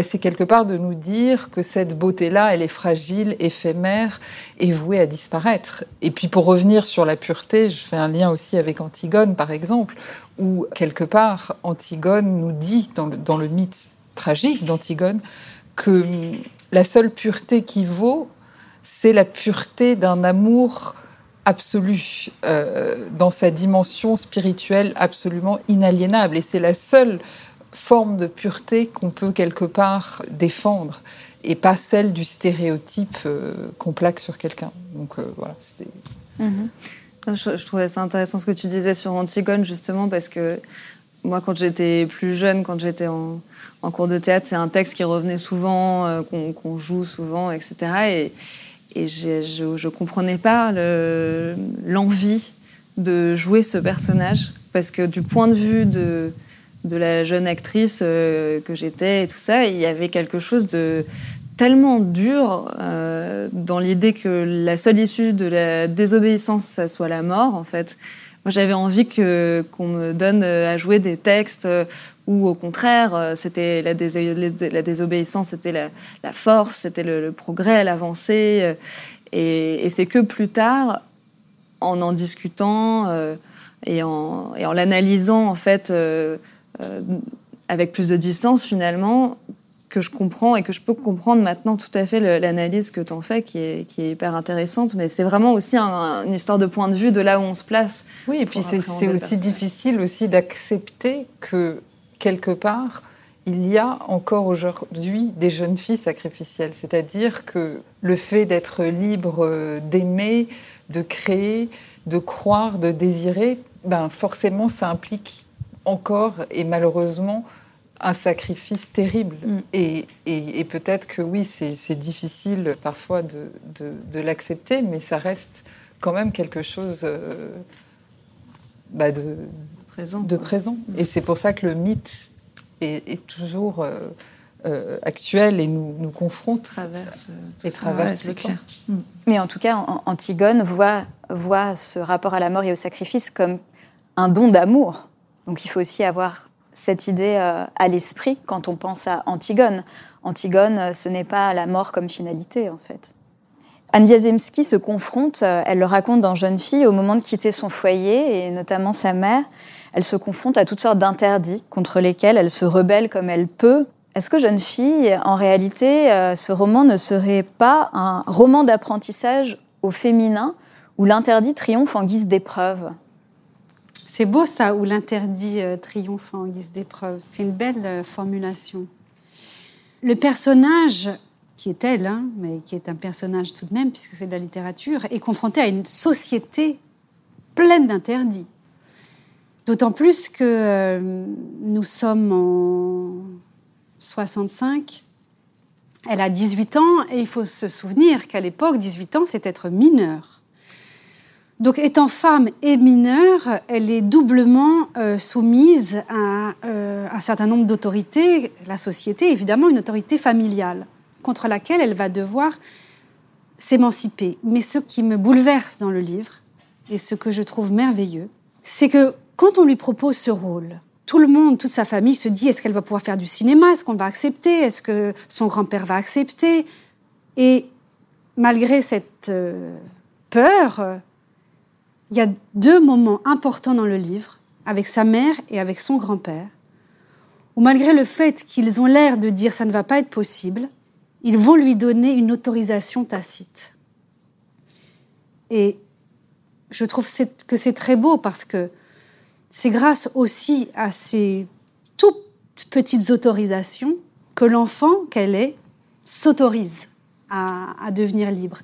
c'est quelque part de nous dire que cette beauté-là, elle est fragile, éphémère et vouée à disparaître. Et puis pour revenir sur la pureté, je fais un lien aussi avec Antigone, par exemple, où quelque part, Antigone nous dit, dans le mythe tragique d'Antigone, que la seule pureté qui vaut, c'est la pureté d'un amour absolu, dans sa dimension spirituelle absolument inaliénable. Et c'est la seule forme de pureté qu'on peut quelque part défendre, et pas celle du stéréotype qu'on plaque sur quelqu'un. Donc voilà, c'était...
Je trouvais ça intéressant ce que tu disais sur Antigone, justement, parce que moi, quand j'étais plus jeune, quand j'étais en cours de théâtre, c'est un texte qui revenait souvent, qu'on joue souvent, etc. Et je comprenais pas l'envie de jouer ce personnage, parce que du point de vue de la jeune actrice que j'étais et tout ça, il y avait quelque chose de tellement dur dans l'idée que la seule issue de la désobéissance, ça soit la mort, en fait. Moi, j'avais envie qu'on me donne à jouer des textes où, au contraire, c'était la désobéissance, c'était la force, c'était le progrès, l'avancée. Et c'est que plus tard, en discutant et en l'analysant, en fait, avec plus de distance, finalement, que je comprends et que je peux comprendre maintenant tout à fait l'analyse que tu en fais, qui est hyper intéressante. Mais c'est vraiment aussi une histoire de point de vue, de là où on se place.
Oui, et puis c'est aussi difficile aussi d'accepter que, quelque part, il y a encore aujourd'hui des jeunes filles sacrificielles. C'est-à-dire que le fait d'être libre d'aimer, de créer, de croire, de désirer, forcément, ça implique encore, et malheureusement, un sacrifice terrible. Et peut-être que oui, c'est difficile parfois de l'accepter, mais ça reste quand même quelque chose de présent. Et c'est pour ça que le mythe est toujours actuel et nous confronte.
Traverse
le temps.
Mais en tout cas, Antigone voit ce rapport à la mort et au sacrifice comme un don d'amour. Donc il faut aussi avoir cette idée à l'esprit quand on pense à Antigone. Antigone, ce n'est pas la mort comme finalité, en fait. Anne Wiazemsky se confronte, elle le raconte dans Jeune fille, au moment de quitter son foyer, et notamment sa mère, elle se confronte à toutes sortes d'interdits contre lesquels elle se rebelle comme elle peut. Est-ce que Jeune fille, en réalité, ce roman ne serait pas un roman d'apprentissage au féminin où l'interdit triomphe en guise d'épreuve ?
C'est beau ça, où l'interdit triomphe en guise d'épreuve. C'est une belle formulation. Le personnage, qui est elle, mais qui est un personnage tout de même, puisque c'est de la littérature, est confronté à une société pleine d'interdits. D'autant plus que nous sommes en 65, elle a 18 ans, et il faut se souvenir qu'à l'époque, 18 ans, c'est être mineur. Donc, étant femme et mineure, elle est doublement soumise à un certain nombre d'autorités. La société, évidemment, une autorité familiale, contre laquelle elle va devoir s'émanciper. Mais ce qui me bouleverse dans le livre, et ce que je trouve merveilleux, c'est que quand on lui propose ce rôle, tout le monde, toute sa famille se dit, est-ce qu'elle va pouvoir faire du cinéma ? Est-ce qu'on va accepter ? Est-ce que son grand-père va accepter ? Et malgré cette peur, il y a 2 moments importants dans le livre, avec sa mère et avec son grand-père, où malgré le fait qu'ils ont l'air de dire « ça ne va pas être possible », ils vont lui donner une autorisation tacite. Et je trouve que c'est très beau, parce que c'est grâce aussi à ces toutes petites autorisations que l'enfant qu'elle est s'autorise à devenir libre.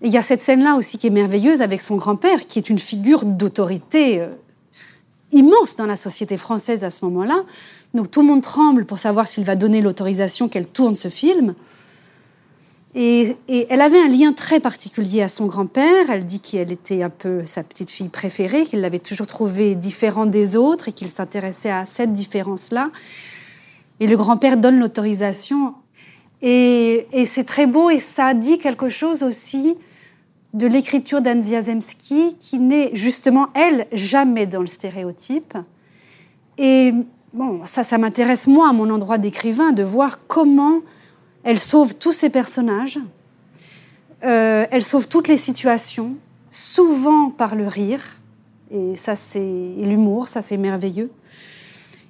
Et il y a cette scène-là aussi qui est merveilleuse avec son grand-père, qui est une figure d'autorité immense dans la société française à ce moment-là. Donc tout le monde tremble pour savoir s'il va donner l'autorisation qu'elle tourne ce film. Et elle avait un lien très particulier à son grand-père. Elle dit qu'elle était un peu sa petite fille préférée, qu'il l'avait toujours trouvée différente des autres et qu'il s'intéressait à cette différence-là. Et le grand-père donne l'autorisation. Et c'est très beau, et ça dit quelque chose aussi de l'écriture d'Anne Wiazemsky, qui n'est justement, elle, jamais dans le stéréotype. Et bon, ça m'intéresse, moi, à mon endroit d'écrivain, de voir comment elle sauve tous ses personnages, elle sauve toutes les situations, souvent par le rire, et ça, c'est l'humour, ça, c'est merveilleux.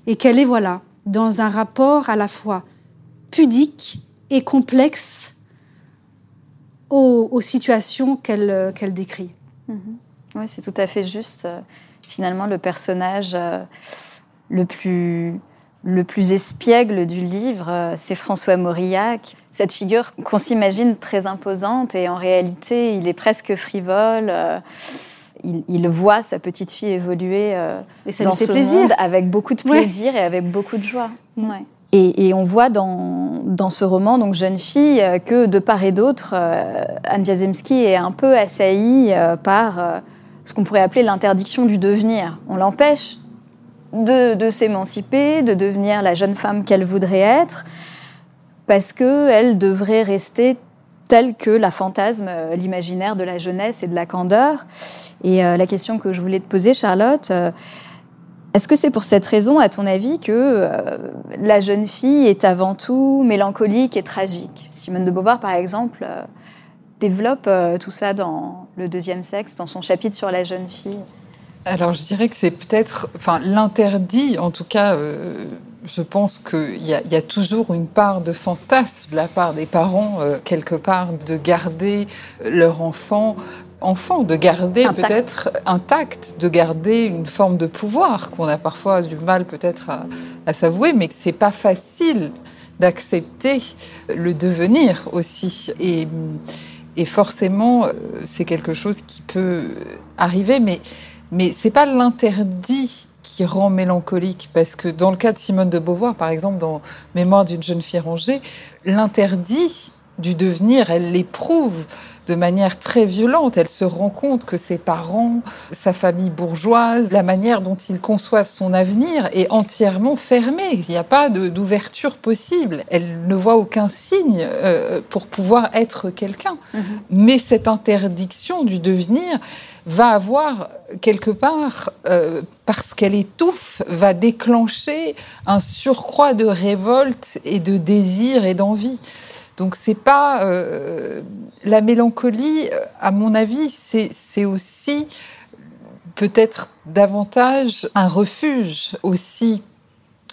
Et qu'elle est, voilà, dans un rapport à la fois pudique et complexe aux situations qu'elle décrit.
Oui, c'est tout à fait juste. Finalement, le personnage le plus espiègle du livre, c'est François Mauriac. Cette figure qu'on s'imagine très imposante, et en réalité, il est presque frivole. il voit sa petite fille évoluer
Et ça
dans
lui fait
ce
plaisir.
monde avec beaucoup de plaisir et avec beaucoup de joie. Ouais. Et on voit dans ce roman, donc Jeune fille, que de part et d'autre, Anne Wiazemsky est un peu assaillie par ce qu'on pourrait appeler l'interdiction du devenir. On l'empêche de s'émanciper, de devenir la jeune femme qu'elle voudrait être, parce qu'elle devrait rester telle que la fantasme, l'imaginaire de la jeunesse et de la candeur. Et la question que je voulais te poser, Charlotte, est-ce que c'est pour cette raison, à ton avis, que la jeune fille est avant tout mélancolique et tragique ? Simone de Beauvoir, par exemple, développe tout ça dans Le deuxième sexe, dans son chapitre sur la jeune fille.
Alors, je dirais que c'est peut-être... Enfin, l'interdit, en tout cas, je pense qu'il y a toujours une part de fantasme de la part des parents, quelque part, de garder leur enfant, de garder
Intact.
peut-être intact, de garder une forme de pouvoir qu'on a parfois du mal peut-être à s'avouer, mais que c'est pas facile d'accepter le devenir aussi. Et forcément, c'est quelque chose qui peut arriver, mais c'est pas l'interdit qui rend mélancolique, parce que dans le cas de Simone de Beauvoir, par exemple, dans Mémoires d'une jeune fille rangée, l'interdit du devenir, elle l'éprouve de manière très violente. Elle se rend compte que ses parents, sa famille bourgeoise, la manière dont ils conçoivent son avenir est entièrement fermée. Il n'y a pas d'ouverture possible. Elle ne voit aucun signe pour pouvoir être quelqu'un. Mais cette interdiction du devenir va avoir, quelque part, parce qu'elle étouffe, va déclencher un surcroît de révolte et de désir et d'envie. Donc c'est pas la mélancolie, à mon avis, c'est aussi peut-être davantage un refuge aussi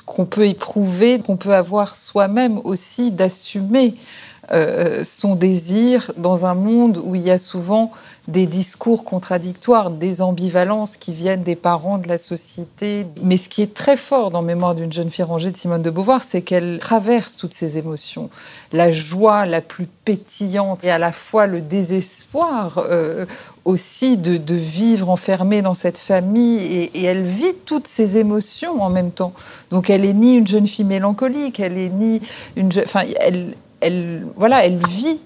qu'on peut éprouver, qu'on peut avoir soi-même aussi, d'assumer son désir dans un monde où il y a souvent des discours contradictoires, des ambivalences qui viennent des parents, de la société. Mais ce qui est très fort dans Mémoires d'une jeune fille rangée de Simone de Beauvoir, c'est qu'elle traverse toutes ces émotions. La joie la plus pétillante et à la fois le désespoir aussi de vivre enfermée dans cette famille. Et elle vit toutes ces émotions en même temps. Donc elle est ni une jeune fille mélancolique, elle est ni une... Enfin, elle vit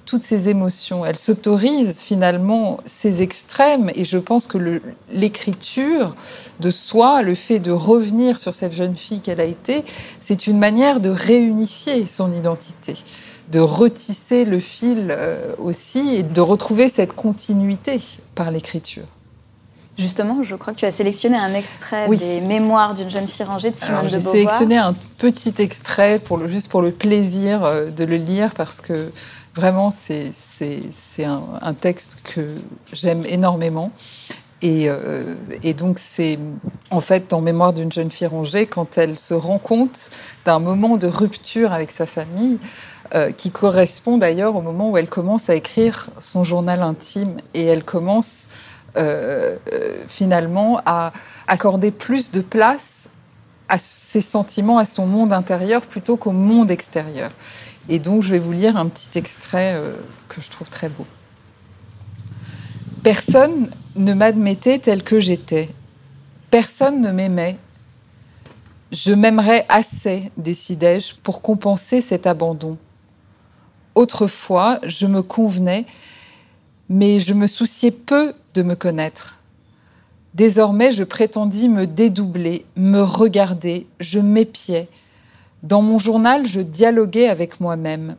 toutes ces émotions. Elle s'autorise finalement ces extrêmes, et je pense que l'écriture de soi, le fait de revenir sur cette jeune fille qu'elle a été, c'est une manière de réunifier son identité, de retisser le fil aussi, et de retrouver cette continuité par l'écriture.
Justement, je crois que tu as sélectionné un extrait des Mémoires d'une jeune fille rangée de Simone de Beauvoir.
J'ai sélectionné un petit extrait juste pour le plaisir de le lire, parce que vraiment, c'est un texte que j'aime énormément. Et donc, c'est en fait dans Mémoires d'une jeune fille rangée, quand elle se rend compte d'un moment de rupture avec sa famille, qui correspond d'ailleurs au moment où elle commence à écrire son journal intime. Et elle commence finalement à accorder plus de place à ses sentiments, à son monde intérieur, plutôt qu'au monde extérieur. Et donc, je vais vous lire un petit extrait que je trouve très beau. « Personne ne m'admettait tel que j'étais. Personne ne m'aimait. Je m'aimerais assez, décidai-je, pour compenser cet abandon. Autrefois, je me convenais, mais je me souciais peu de me connaître. Désormais, je prétendis me dédoubler, me regarder, je m'épiais. Dans mon journal, je dialoguais avec moi-même.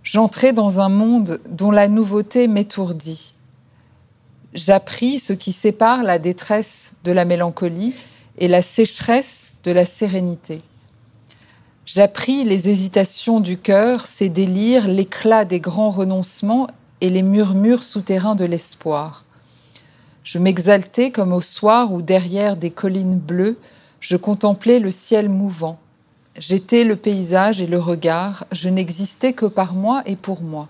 J'entrais dans un monde dont la nouveauté m'étourdit. J'appris ce qui sépare la détresse de la mélancolie et la sécheresse de la sérénité. J'appris les hésitations du cœur, ses délires, l'éclat des grands renoncements et les murmures souterrains de l'espoir. Je m'exaltais comme au soir où, derrière des collines bleues, je contemplais le ciel mouvant. J'étais le paysage et le regard, je n'existais que par moi et pour moi.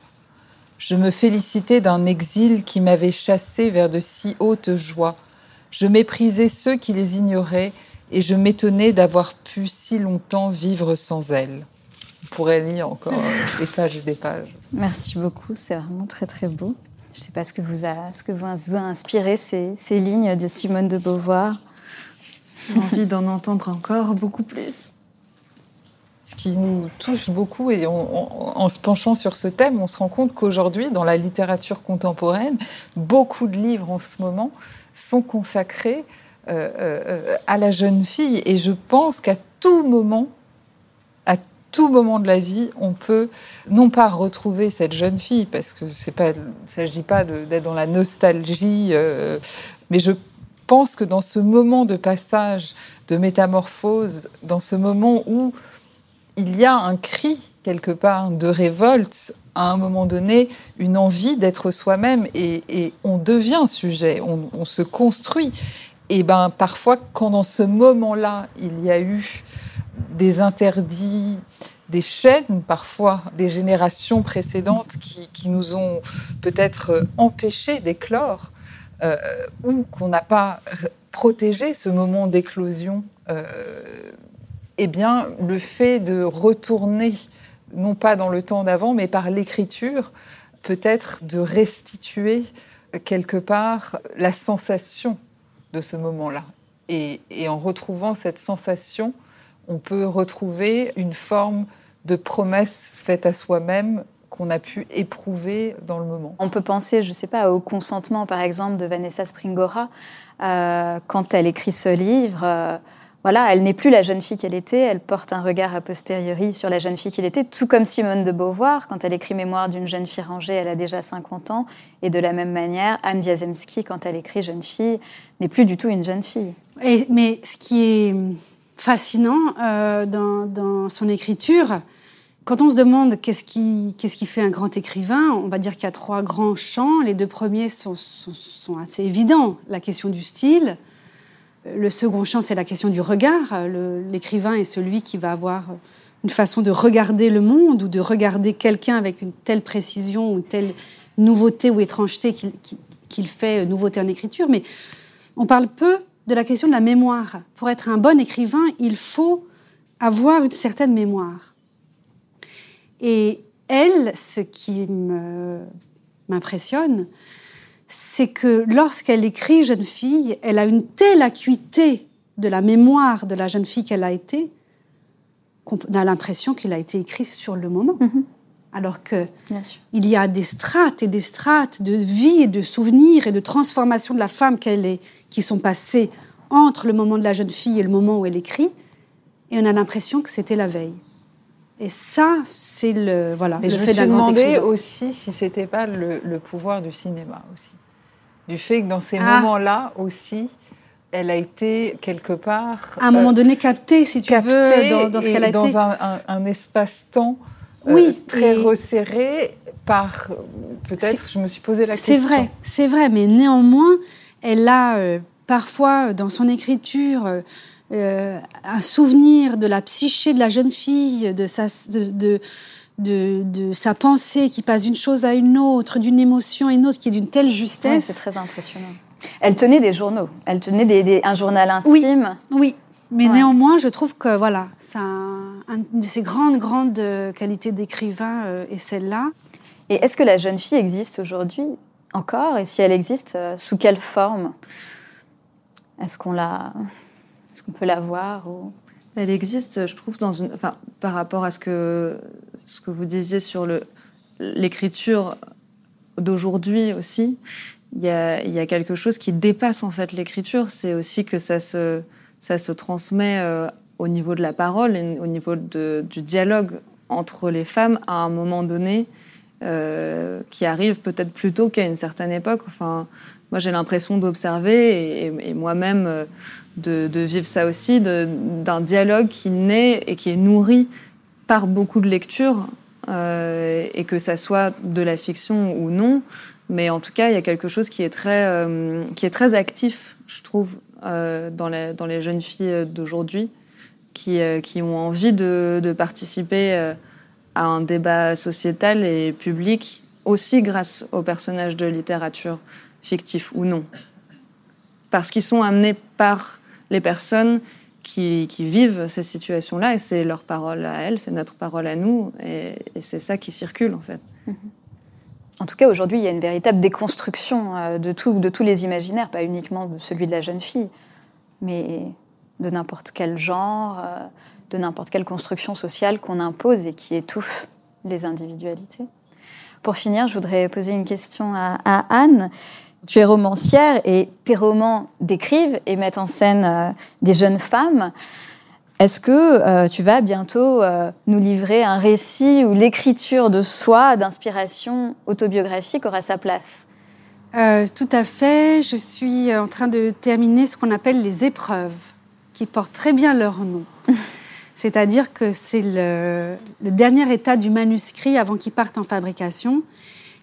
Je me félicitais d'un exil qui m'avait chassé vers de si hautes joies. Je méprisais ceux qui les ignoraient et je m'étonnais d'avoir pu si longtemps vivre sans elles. » On pourrait lire encore des pages et des pages.
Merci beaucoup, c'est vraiment très très beau. Je ne sais pas ce que vous a inspiré ces lignes de Simone de Beauvoir.
J'ai envie d'en entendre encore beaucoup plus.
Ce qui nous touche beaucoup, et en se penchant sur ce thème, on se rend compte qu'aujourd'hui, dans la littérature contemporaine, beaucoup de livres en ce moment sont consacrés à la jeune fille. Et je pense qu'à tout moment de la vie, on peut non pas retrouver cette jeune fille, parce que il ne s'agit pas d'être dans la nostalgie, mais je pense que dans ce moment de passage, de métamorphose, dans ce moment où il y a un cri, quelque part, de révolte, à un moment donné, une envie d'être soi-même, et on devient sujet, on se construit. Et parfois, quand dans ce moment-là, il y a eu des interdits, des chaînes, parfois, des générations précédentes qui nous ont peut-être empêchés d'éclore, ou qu'on n'a pas protégé ce moment d'éclosion, eh bien, le fait de retourner, non pas dans le temps d'avant, mais par l'écriture, peut-être de restituer quelque part la sensation de ce moment-là. Et en retrouvant cette sensation, on peut retrouver une forme de promesse faite à soi-même qu'on a pu éprouver dans le moment.
On peut penser, je ne sais pas, au consentement, par exemple, de Vanessa Springora, quand elle écrit ce livre. Voilà, elle n'est plus la jeune fille qu'elle était, elle porte un regard a posteriori sur la jeune fille qu'elle était, tout comme Simone de Beauvoir, quand elle écrit Mémoire d'une jeune fille rangée, elle a déjà 50 ans, et de la même manière, Anne Wiazemsky, quand elle écrit Jeune fille, n'est plus du tout une jeune fille.
Mais ce qui est fascinant dans son écriture, quand on se demande qu'est-ce qui fait un grand écrivain, on va dire qu'il y a 3 grands champs. Les 2 premiers sont assez évidents. La question du style. Le second champ, c'est la question du regard. L'écrivain est celui qui va avoir une façon de regarder le monde ou de regarder quelqu'un avec une telle précision ou une telle nouveauté ou étrangeté qu'il fait nouveauté en écriture. Mais on parle peu de la question de la mémoire. Pour être un bon écrivain, il faut avoir une certaine mémoire. Et elle, ce qui m'impressionne, c'est que lorsqu'elle écrit Jeune fille, elle a une telle acuité de la mémoire de la jeune fille qu'elle a été, qu'on a l'impression qu'il a été écrit sur le moment. Mm-hmm. Alors qu'il y a des strates et des strates de vie et de souvenirs et de transformation de la femme qu'elle est, qui sont passées entre le moment de la jeune fille et le moment où elle écrit, et on a l'impression que c'était la veille. Et ça, c'est le fait d'un grand écrivain. Je me suis demandé
aussi si c'était pas le pouvoir du cinéma aussi. Du fait que dans ces moments-là aussi, elle a été quelque part...
À un moment donné, captée, si tu veux, dans ce qu'elle a été.
Dans un espace-temps très resserré par... Peut-être, je me suis posé la question.
C'est vrai, mais néanmoins, elle a parfois, dans son écriture... un souvenir de la psyché de la jeune fille, de sa pensée qui passe d'une chose à une autre, d'une émotion à une autre, qui est d'une telle justesse.
Ouais, c'est très impressionnant. Elle tenait des journaux, elle tenait un journal intime.
Oui. Mais néanmoins, je trouve que c'est une de ses grandes qualités d'écrivain est celle-là.
Et est-ce que la jeune fille existe aujourd'hui encore ? Et si elle existe, sous quelle forme ? Est-ce qu'on peut la voir ou...
Elle existe, je trouve, par rapport à ce que vous disiez sur l'écriture d'aujourd'hui aussi. Il y a quelque chose qui dépasse en fait l'écriture. C'est aussi que ça se transmet au niveau de la parole et au niveau du dialogue entre les femmes à un moment donné qui arrive peut-être plus tôt qu'à une certaine époque. Enfin, moi, j'ai l'impression d'observer et moi-même de vivre ça aussi, d'un dialogue qui naît et qui est nourri par beaucoup de lectures, et que ça soit de la fiction ou non. Mais en tout cas, il y a quelque chose qui est très actif, je trouve, dans les jeunes filles d'aujourd'hui, qui ont envie de participer à un débat sociétal et public, aussi grâce aux personnages de littérature, fictifs ou non. Parce qu'ils sont amenés par les personnes qui vivent ces situations-là, et c'est leur parole à elles, c'est notre parole à nous, et c'est ça qui circule, en fait.
en tout cas, aujourd'hui, il y a une véritable déconstruction de tous les imaginaires, pas uniquement de celui de la jeune fille, mais de n'importe quel genre, de n'importe quelle construction sociale qu'on impose et qui étouffe les individualités. Pour finir, je voudrais poser une question à Anne. Tu es romancière et tes romans décrivent et mettent en scène des jeunes femmes. Est-ce que tu vas bientôt nous livrer un récit où l'écriture de soi, d'inspiration autobiographique, aura sa place ?
Tout à fait. Je suis en train de terminer ce qu'on appelle les épreuves, qui portent très bien leur nom. C'est-à-dire que c'est le dernier état du manuscrit avant qu'il parte en fabrication.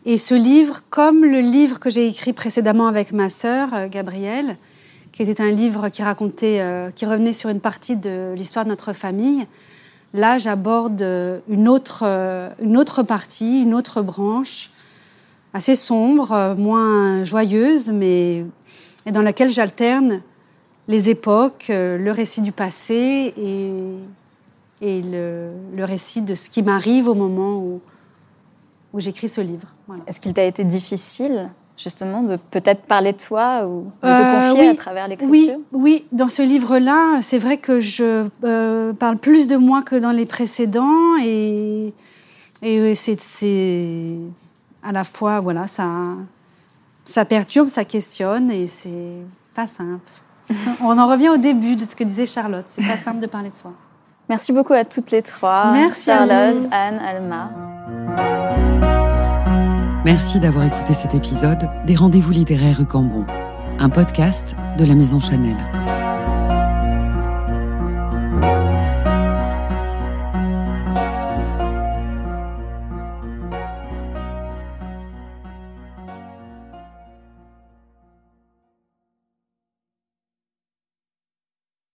Et ce livre, comme le livre que j'ai écrit précédemment avec ma sœur, Gabrielle, qui était un livre qui revenait sur une partie de l'histoire de notre famille, là, j'aborde une autre partie, une autre branche, assez sombre, moins joyeuse, mais dans laquelle j'alterne les époques, le récit du passé et le récit de ce qui m'arrive au moment où j'écris ce livre. Voilà.
Est-ce qu'il t'a été difficile, justement, de peut-être parler de toi ou de te confier à travers l'écriture ?
Oui, dans ce livre-là, c'est vrai que je parle plus de moi que dans les précédents et c'est à la fois, voilà, ça perturbe, ça questionne et c'est pas simple. On en revient au début de ce que disait Charlotte, c'est pas simple de parler de soi.
Merci beaucoup à toutes les trois.
Merci
Charlotte, Anne, Alma.
Merci d'avoir écouté cet épisode des Rendez-vous littéraires rue Cambon, un podcast de la Maison Chanel.